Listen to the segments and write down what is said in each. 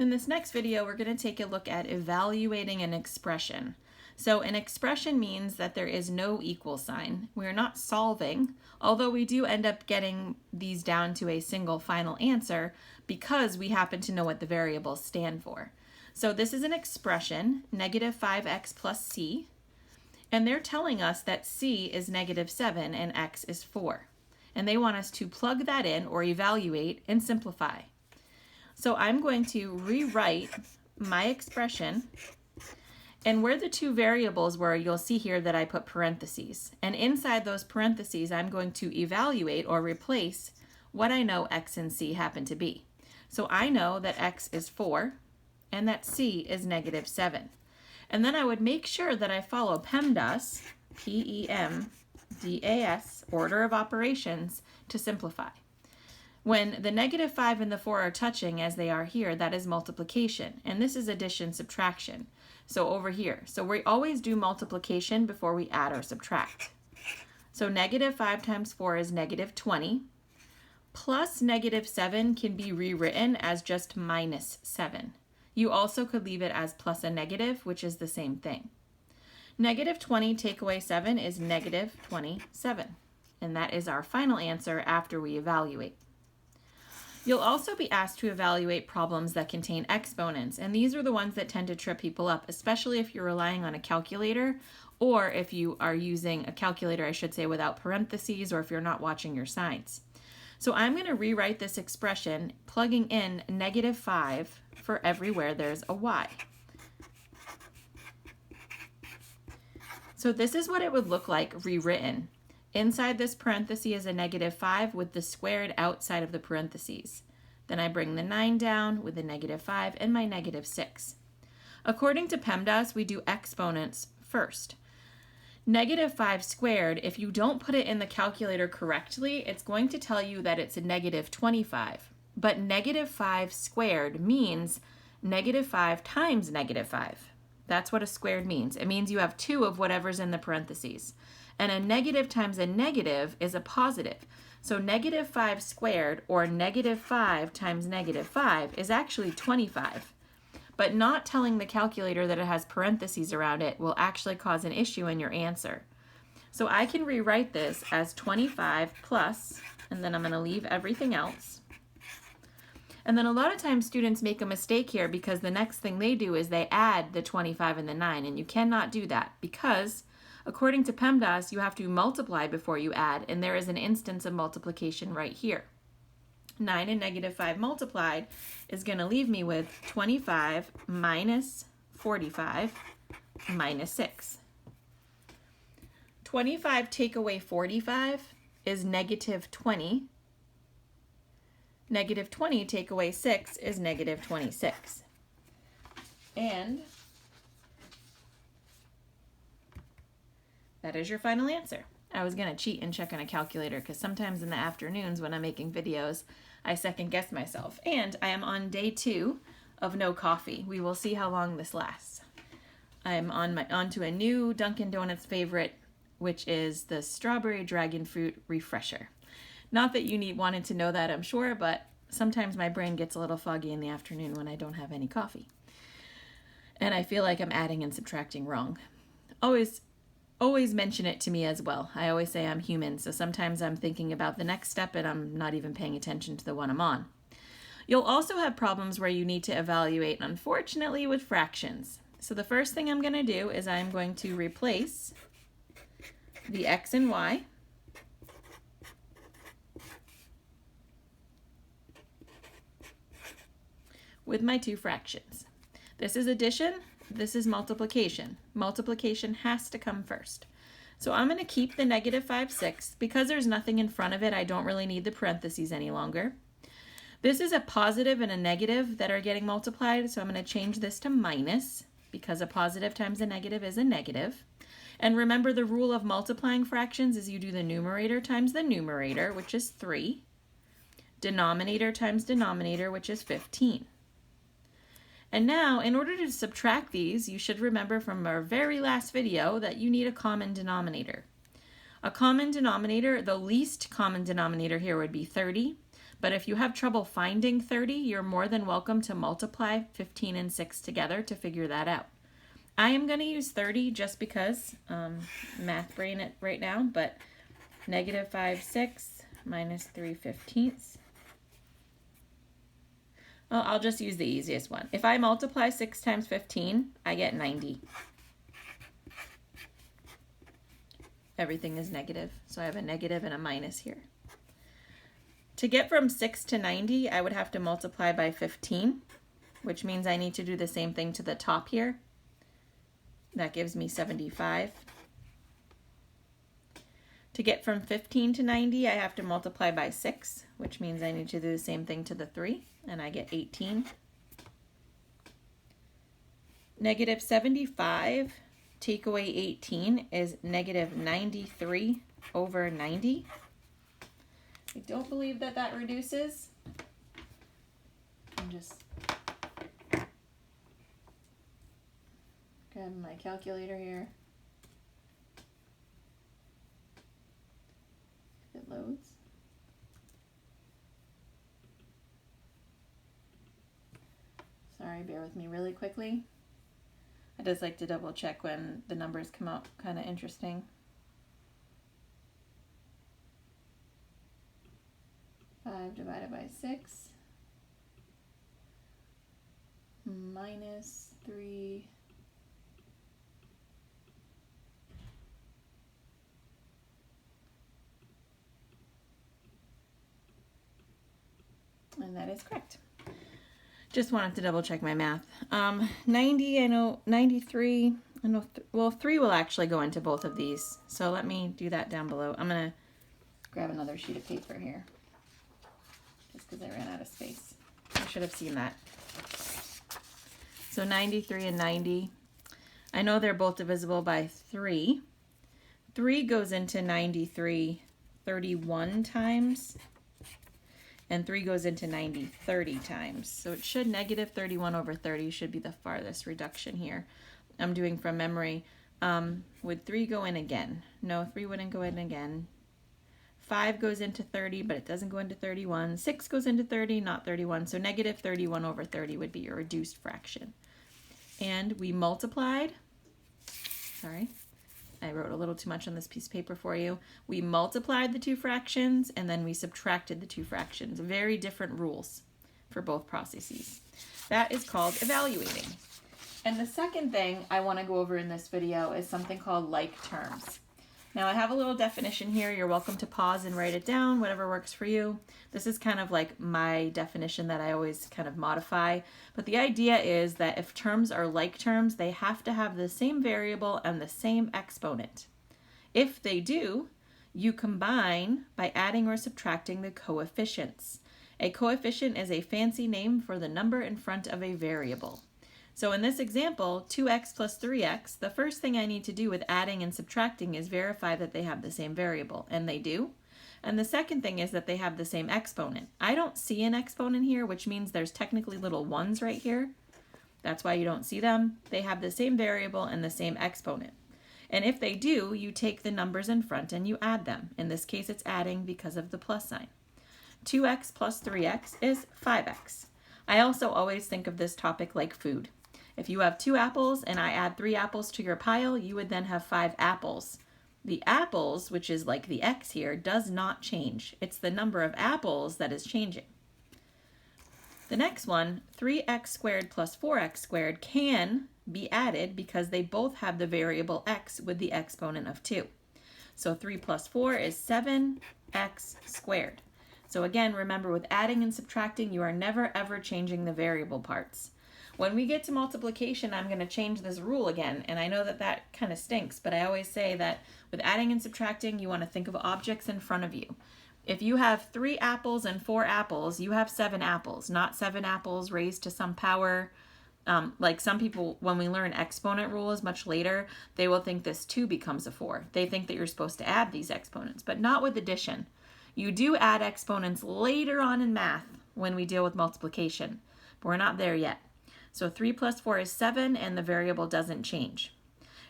In this next video, we're going to take a look at evaluating an expression. So an expression means that there is no equal sign. We're not solving, although we do end up getting these down to a single final answer because we happen to know what the variables stand for. So this is an expression, negative 5x plus c, and they're telling us that c is negative 7 and x is 4. And they want us to plug that in or evaluate and simplify. So I'm going to rewrite my expression, and where the two variables were, you'll see here that I put parentheses. And inside those parentheses, I'm going to evaluate or replace what I know x and c happen to be. So I know that x is 4 and that c is negative 7. And then I would make sure that I follow PEMDAS, P-E-M-D-A-S, order of operations to simplify. When the negative 5 and the 4 are touching, as they are here, that is multiplication. And this is addition, subtraction. So over here. So we always do multiplication before we add or subtract. So negative 5 times 4 is negative 20. Plus negative 7 can be rewritten as just minus 7. You also could leave it as plus a negative, which is the same thing. Negative 20 take away 7 is negative 27. And that is our final answer after we evaluate. You'll also be asked to evaluate problems that contain exponents, and these are the ones that tend to trip people up, especially if you're relying on a calculator, or if you are using a calculator, I should say, without parentheses, or if you're not watching your signs. So I'm going to rewrite this expression, plugging in negative 5 for everywhere there's a y. So this is what it would look like rewritten. Inside this parenthesis is a negative 5 with the squared outside of the parentheses. Then I bring the 9 down with the negative 5 and my negative 6. According to PEMDAS, we do exponents first. Negative 5 squared, if you don't put it in the calculator correctly, it's going to tell you that it's a negative 25. But negative 5 squared means negative 5 times negative 5. That's what a squared means. It means you have 2 of whatever's in the parentheses. And a negative times a negative is a positive. So negative 5 squared, or negative 5 times negative 5, is actually 25. But not telling the calculator that it has parentheses around it will actually cause an issue in your answer. So I can rewrite this as 25 plus, and then I'm going to leave everything else. And then a lot of times students make a mistake here because the next thing they do is they add the 25 and the 9, and you cannot do that because according to PEMDAS, you have to multiply before you add, and there is an instance of multiplication right here. 9 and negative 5 multiplied is going to leave me with 25 minus 45 minus 6. 25 take away 45 is negative 20. Negative 20 take away 6 is negative 26. And that is your final answer. I was going to cheat and check on a calculator because sometimes in the afternoons when I'm making videos, I second guess myself. And I am on day 2 of no coffee. We will see how long this lasts. I'm onto a new Dunkin' Donuts favorite, which is the Strawberry Dragon Fruit Refresher. Not that you wanted to know that, I'm sure, but sometimes my brain gets a little foggy in the afternoon when I don't have any coffee. And I feel like I'm adding and subtracting wrong. Always mention it to me as well. I always say I'm human, so sometimes I'm thinking about the next step and I'm not even paying attention to the one I'm on. You'll also have problems where you need to evaluate, unfortunately, with fractions. So the first thing I'm going to do is I'm going to replace the x and y with my two fractions. This is addition. This is multiplication. Multiplication has to come first. So I'm going to keep the negative 5 6. Because there's nothing in front of it, I don't really need the parentheses any longer. This is a positive and a negative that are getting multiplied, so I'm going to change this to minus because a positive times a negative is a negative. And remember, the rule of multiplying fractions is you do the numerator times the numerator, which is 3. Denominator times denominator, which is 15. And now, in order to subtract these, you should remember from our very last video that you need a common denominator. A common denominator, the least common denominator here would be 30, But if you have trouble finding 30, you're more than welcome to multiply 15 and 6 together to figure that out. I am going to use 30 just because, math brain it right now, but negative 5 6 minus 3/15. Well, I'll just use the easiest one. If I multiply 6 times 15, I get 90. Everything is negative, so I have a negative and a minus here. To get from 6 to 90, I would have to multiply by 15, which means I need to do the same thing to the top here. That gives me 75. To get from 15 to 90, I have to multiply by 6, which means I need to do the same thing to the 3, and I get 18. Negative 75, take away 18, is negative 93 over 90. I don't believe that that reduces. I'm just grabbing my calculator here. If it loads. Sorry, bear with me really quickly. I just like to double check when the numbers come out kind of interesting. 5 divided by 6 minus 3 and that is correct. Just wanted to double check my math. 90, I know 93, I know, well, 3 will actually go into both of these. So let me do that down below. I'm going to grab another sheet of paper here, just because I ran out of space. I should have seen that. So 93 and 90, I know they're both divisible by 3. 3 goes into 93 31 times. And 3 goes into 90 30 times. So it should, negative 31 over 30 should be the farthest reduction here. I'm doing from memory. Would 3 go in again? No, 3 wouldn't go in again. 5 goes into 30, but it doesn't go into 31. 6 goes into 30, not 31. So negative 31 over 30 would be your reduced fraction. And we multiplied. Sorry. I wrote a little too much on this piece of paper for you. We multiplied the two fractions and then we subtracted the two fractions. Very different rules for both processes. That is called evaluating. And the second thing I want to go over in this video is something called like terms. Now I have a little definition here. You're welcome to pause and write it down, whatever works for you. This is kind of like my definition that I always kind of modify. But the idea is that if terms are like terms, they have to have the same variable and the same exponent. If they do, you combine by adding or subtracting the coefficients. A coefficient is a fancy name for the number in front of a variable. So in this example, 2x plus 3x, the first thing I need to do with adding and subtracting is verify that they have the same variable, and they do. And the second thing is that they have the same exponent. I don't see an exponent here, which means there's technically little ones right here. That's why you don't see them. They have the same variable and the same exponent. And if they do, you take the numbers in front and you add them. In this case, it's adding because of the plus sign. 2x plus 3x is 5x. I also always think of this topic like food. If you have 2 apples and I add 3 apples to your pile, you would then have 5 apples. The apples, which is like the x here, does not change. It's the number of apples that is changing. The next one, 3x squared plus 4x squared, can be added because they both have the variable x with the exponent of 2. So 3 plus 4 is 7x squared. So again, remember with adding and subtracting, you are never ever changing the variable parts. When we get to multiplication, I'm going to change this rule again, and I know that that kind of stinks, but I always say that with adding and subtracting, you want to think of objects in front of you. If you have 3 apples and 4 apples, you have 7 apples, not 7 apples raised to some power. Like some people, when we learn exponent rules much later, they will think this 2 becomes a 4. They think that you're supposed to add these exponents, but not with addition. You do add exponents later on in math when we deal with multiplication, but we're not there yet. So 3 plus 4 is 7, and the variable doesn't change.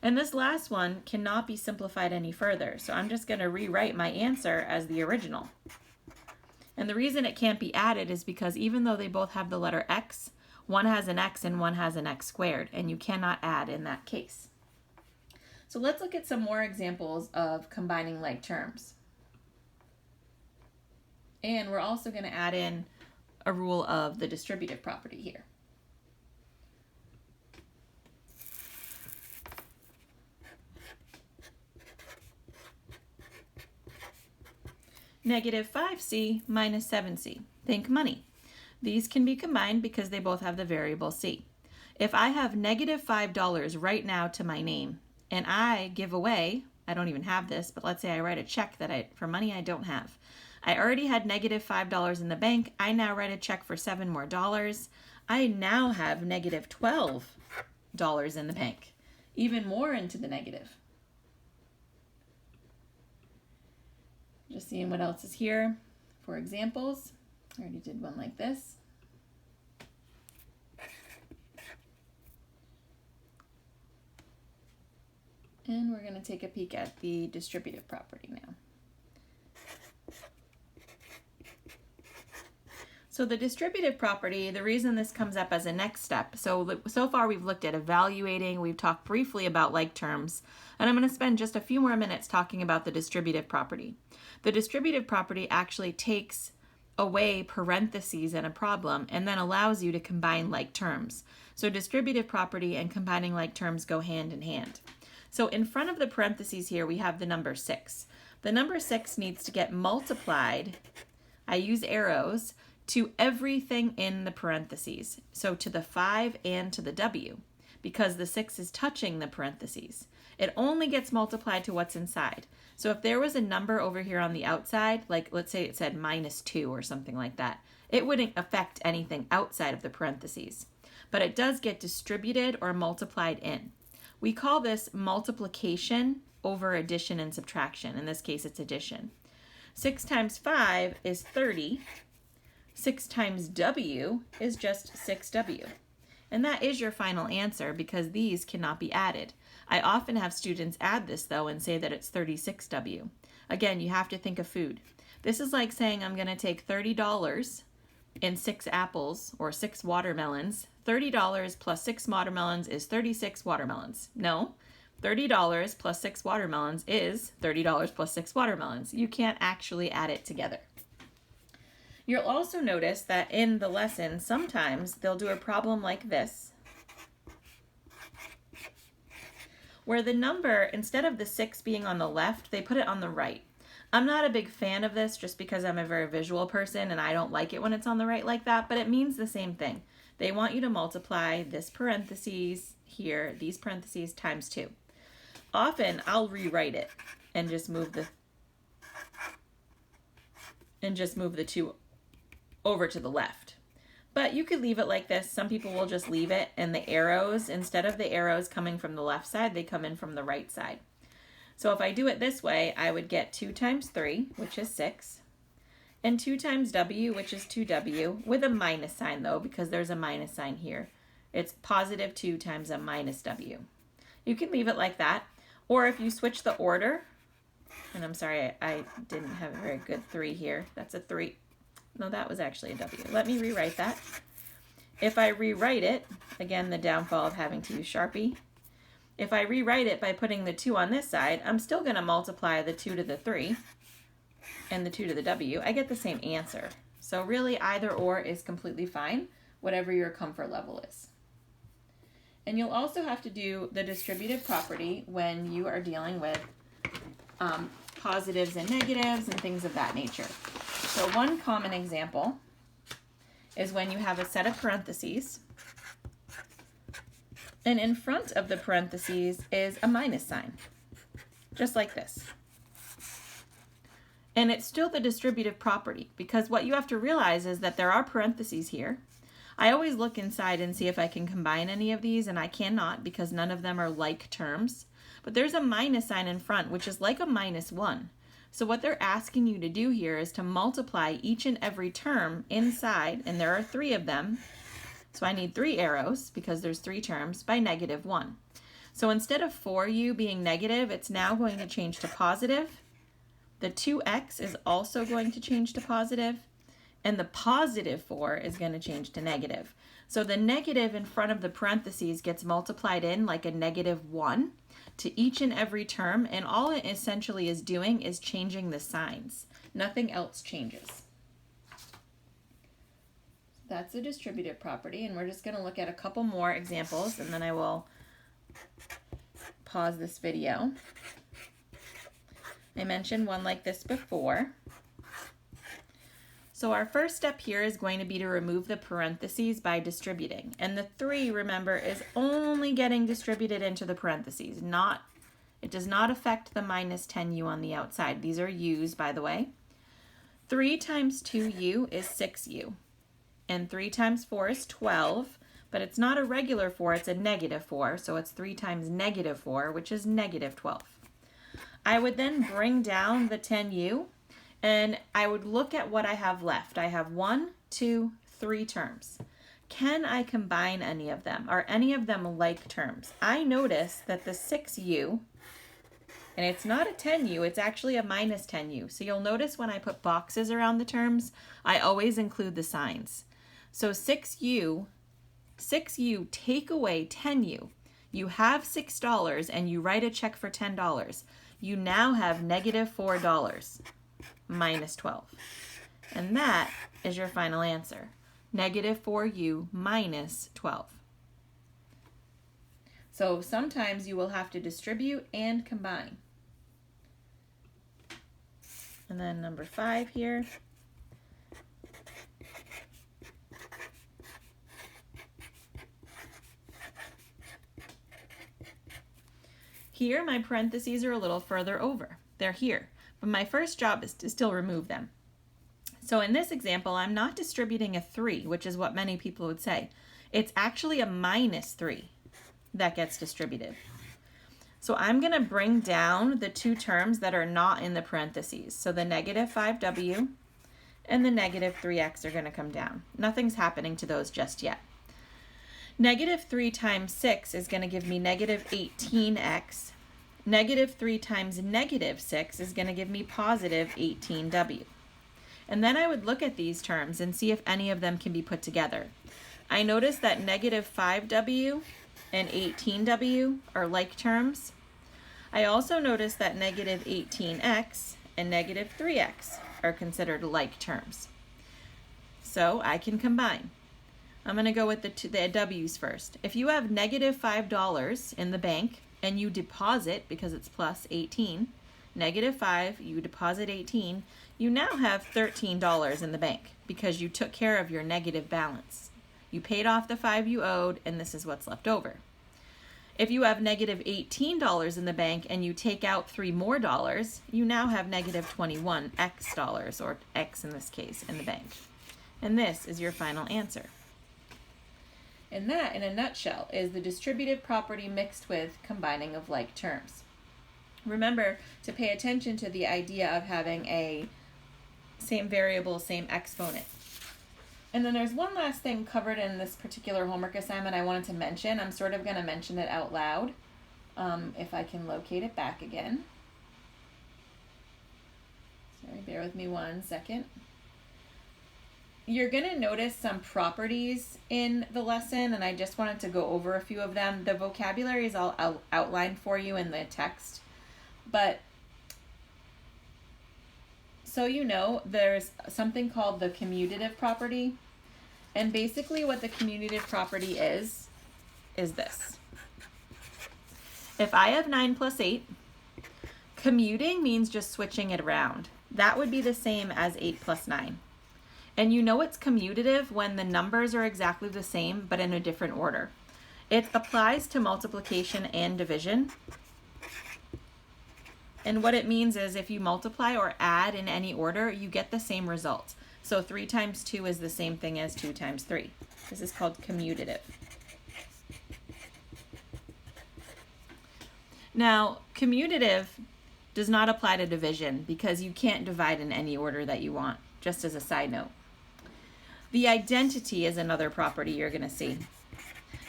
And this last one cannot be simplified any further, so I'm just going to rewrite my answer as the original. And the reason it can't be added is because even though they both have the letter x, one has an x and one has an x squared, and you cannot add in that case. So let's look at some more examples of combining like terms. And we're also going to add in a rule of the distributive property here. Negative 5c minus 7c. Think money. These can be combined because they both have the variable c. If I have negative $5 right now to my name, and I give away, I don't even have this, but let's say I write a check for money I don't have. I already had negative $5 in the bank. I now write a check for $7 more. I now have negative $12 in the bank, even more into the negative. Just seeing what else is here for examples. I already did one like this. And we're going to take a peek at the distributive property now. So the distributive property, the reason this comes up as a next step, so far we've looked at evaluating, we've talked briefly about like terms, and I'm going to spend just a few more minutes talking about the distributive property. The distributive property actually takes away parentheses in a problem and then allows you to combine like terms. So distributive property and combining like terms go hand in hand. So in front of the parentheses here, we have the number 6. The number 6 needs to get multiplied. I use arrows to everything in the parentheses. So to the 5 and to the W, because the 6 is touching the parentheses. It only gets multiplied to what's inside. So if there was a number over here on the outside, like let's say it said -2 or something like that, it wouldn't affect anything outside of the parentheses. But it does get distributed or multiplied in. We call this multiplication over addition and subtraction. In this case, it's addition. 6 times 5 is 30. 6 times W is just 6W. And that is your final answer because these cannot be added. I often have students add this though and say that it's 36W. Again, you have to think of food. This is like saying I'm going to take $30 in 6 apples or 6 watermelons. $30 plus 6 watermelons is 36 watermelons. No, $30 plus 6 watermelons is $30 plus 6 watermelons. You can't actually add it together. You'll also notice that in the lesson, sometimes they'll do a problem like this, where the number, instead of the 6 being on the left, they put it on the right. I'm not a big fan of this just because I'm a very visual person and I don't like it when it's on the right like that, but it means the same thing. They want you to multiply this parentheses here, these parentheses, times 2. Often I'll rewrite it and just move the 2 over to the left. But you could leave it like this. Some people will just leave it, and the arrows, instead of the arrows coming from the left side, they come in from the right side. So if I do it this way, I would get 2 times 3, which is 6, and 2 times W, which is 2W, with a minus sign though, because there's a minus sign here. It's positive 2 times a minus W. You can leave it like that, or if you switch the order, and I'm sorry, I didn't have a very good 3 here. That's a 3. No, that was actually a W. Let me rewrite that. If I rewrite it, again, the downfall of having to use Sharpie. If I rewrite it by putting the 2 on this side, I'm still going to multiply the 2 to the 3 and the 2 to the W. I get the same answer. So really either or is completely fine, whatever your comfort level is. And you'll also have to do the distributive property when you are dealing with positives and negatives and things of that nature. So one common example is when you have a set of parentheses, and in front of the parentheses is a minus sign, just like this. And it's still the distributive property, because what you have to realize is that there are parentheses here. I always look inside and see if I can combine any of these, and I cannot because none of them are like terms. But there's a minus sign in front, which is like a -1. So what they're asking you to do here is to multiply each and every term inside, and there are 3 of them. So I need 3 arrows because there's 3 terms by -1. So instead of 4u being negative, it's now going to change to positive. The 2x is also going to change to positive. and the positive 4 is going to change to negative. So the negative in front of the parentheses gets multiplied in like a -1 to each and every term, and all it essentially is doing is changing the signs. Nothing else changes. That's the distributive property, and we're just going to look at a couple more examples, and then I will pause this video. I mentioned one like this before. So our first step here is going to be to remove the parentheses by distributing. And the 3, remember, is only getting distributed into the parentheses. It does not affect the -10u on the outside. These are u's, by the way. 3 times 2u is 6u. And 3 times 4 is 12. But it's not a regular 4, it's a -4. So it's 3 times -4, which is -12. I would then bring down the 10u. And I would look at what I have left. I have 1, 2, 3 terms. Can I combine any of them? Are any of them like terms? I notice that the 6u, and it's not a 10u, it's actually a -10u. So you'll notice when I put boxes around the terms, I always include the signs. So 6u, take away 10u. You have $6 and you write a check for $10. You now have -$4. -12. And that is your final answer. -4u minus 12. So sometimes you will have to distribute and combine. And then number 5 here. Here my parentheses are a little further over. They're here. But my first job is to still remove them. So in this example, I'm not distributing a 3, which is what many people would say. It's actually a -3 that gets distributed. So I'm going to bring down the 2 terms that are not in the parentheses. So the -5w and the -3x are going to come down. Nothing's happening to those just yet. -3 times 6 is going to give me -18x. -3 times -6 is going to give me +18w. And then I would look at these terms and see if any of them can be put together. I notice that -5w and 18w are like terms. I also notice that -18x and -3x are considered like terms. So I can combine. I'm going to go with the w's first. If you have -$5 in the bank, and you deposit, because it's plus 18, -5, you deposit 18, you now have $13 in the bank because you took care of your negative balance. You paid off the 5 you owed, and this is what's left over. If you have -$18 in the bank and you take out 3 more dollars, you now have -21x dollars, or x in this case, in the bank. And this is your final answer. And that, in a nutshell, is the distributive property mixed with combining of like terms. Remember to pay attention to the idea of having a same variable, same exponent. And then there's one last thing covered in this particular homework assignment I wanted to mention. I'm sort of going to mention it out loud, if I can locate it back again. Sorry, bear with me 1 second. You're going to notice some properties in the lesson, and I just wanted to go over a few of them. The vocabulary is all outlined for you in the text, but so you know, there's something called the commutative property, and basically what the commutative property is this. If I have 9 plus 8, commuting means just switching it around. That would be the same as 8 plus 9. And you know it's commutative when the numbers are exactly the same but in a different order. It applies to multiplication and division. And what it means is if you multiply or add in any order, you get the same result. So 3 times 2 is the same thing as 2 times 3. This is called commutative. Now, commutative does not apply to division because you can't divide in any order that you want, just as a side note. The identity is another property you're going to see.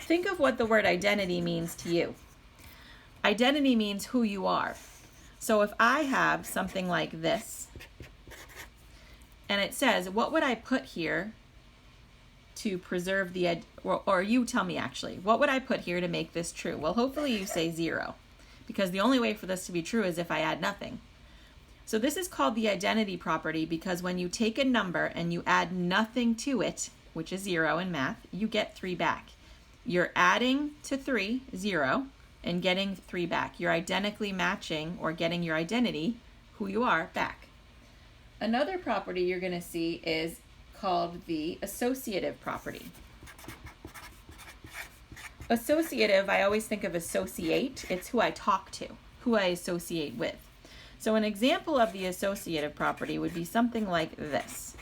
Think of what the word identity means to you. Identity means who you are. So if I have something like this, And it says, what would I put here to preserve the, or you tell me actually, what would I put here to make this true? Well, hopefully you say 0, because the only way for this to be true is if I add nothing. So this is called the identity property, because when you take a number and you add nothing to it, which is 0 in math, you get 3 back. You're adding to 3, 0, and getting 3 back. You're identically matching or getting your identity, who you are, back. Another property you're going to see is called the associative property. Associative, I always think of associate. It's who I talk to, who I associate with. So an example of the associative property would be something like this.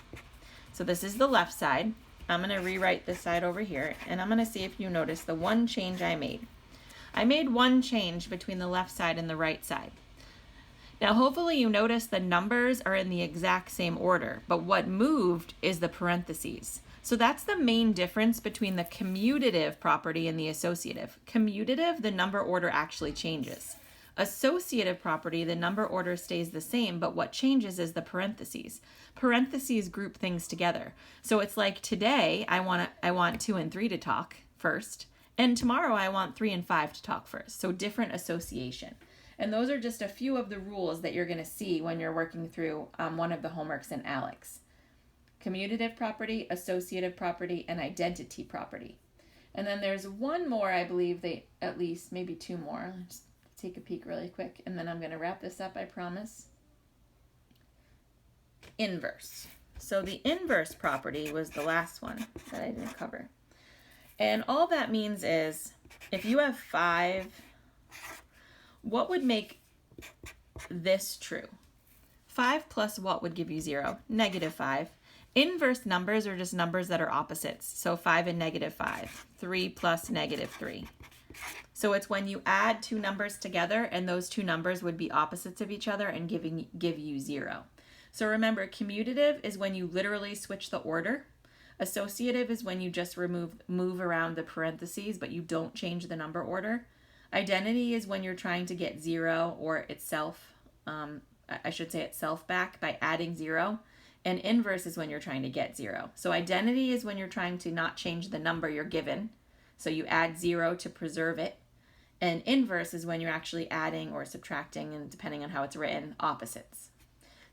So this is the left side. I'm going to rewrite this side over here, and I'm going to see if you notice the one change I made. I made one change between the left side and the right side. Now, hopefully you notice the numbers are in the exact same order, but what moved is the parentheses. So that's the main difference between the commutative property and the associative. Commutative, the number order actually changes. Associative property, the number order stays the same, but what changes is the parentheses. Parentheses group things together. So it's like today I want 2 and 3 to talk first, and tomorrow I want 3 and 5 to talk first. So different association. And those are just a few of the rules that you're going to see when you're working through one of the homeworks in ALEKS. Commutative property, associative property, and identity property. And then there's one more, I believe, at least maybe 2 more. Let's take a peek really quick, and then I'm going to wrap this up, I promise. Inverse. So the inverse property was the last one that I didn't cover. And all that means is if you have 5, what would make this true? 5 plus what would give you 0? -5. Inverse numbers are just numbers that are opposites. So 5 and -5. 3 plus -3. So it's when you add 2 numbers together and those 2 numbers would be opposites of each other and give you 0. So remember, commutative is when you literally switch the order. Associative is when you just move around the parentheses, but you don't change the number order. Identity is when you're trying to get 0 or itself, I should say itself back by adding 0. And inverse is when you're trying to get 0. So identity is when you're trying to not change the number you're given. So you add 0 to preserve it. And inverse is when you're actually adding or subtracting, and depending on how it's written, opposites.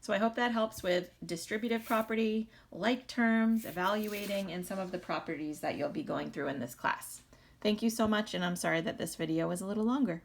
So I hope that helps with distributive property, like terms, evaluating, and some of the properties that you'll be going through in this class. Thank you so much, and I'm sorry that this video was a little longer.